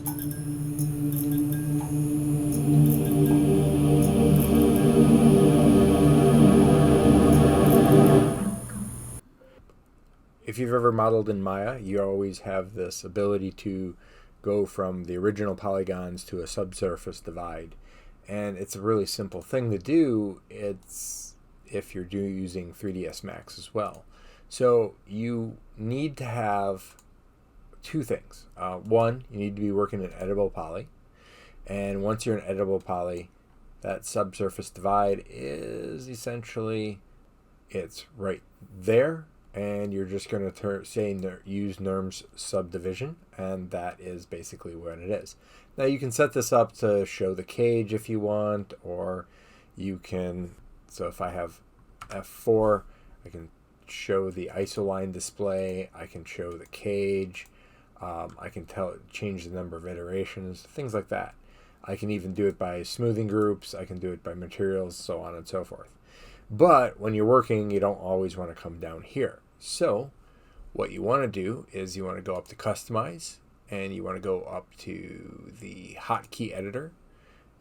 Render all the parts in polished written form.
If you've ever modeled in Maya, you always have this ability to go from the original polygons to a subsurface divide. And it's a really simple thing to do. It's if you're using 3ds Max as well. So you need to have two things. One, you need to be working in editable poly. And once you're in editable poly, that subsurface divide is essentially, it's right there. And you're just going to use Nurms subdivision, and that is basically what it is. Now you can set this up to show the cage if you want, or you can, so if I have F4, I can show the isoline display, I can show the cage, I can change the number of iterations, things like that. I can even do it by smoothing groups, I can do it by materials, so on and so forth. But when you're working, you don't always want to come down here. So what you want to do is you want to go up to Customize, and you want to go up to the hotkey editor.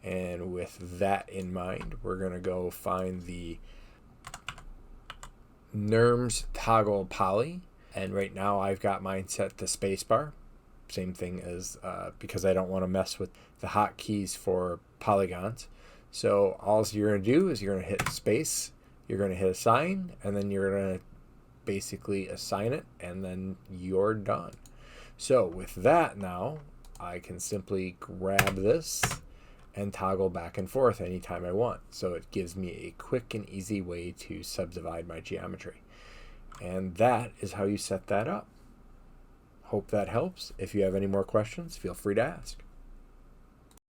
And with that in mind, we're going to go find the Nurms Toggle Poly. And right now I've got mine set to spacebar. Same thing as because I don't want to mess with the hotkeys for polygons. So all you're going to do is you're going to hit space, you're going to hit assign, and then you're going to basically assign it, and then you're done. So with that now, I can simply grab this and toggle back and forth anytime I want. So it gives me a quick and easy way to subdivide my geometry. And that is how you set that up. Hope that helps. If you have any more questions, feel free to ask.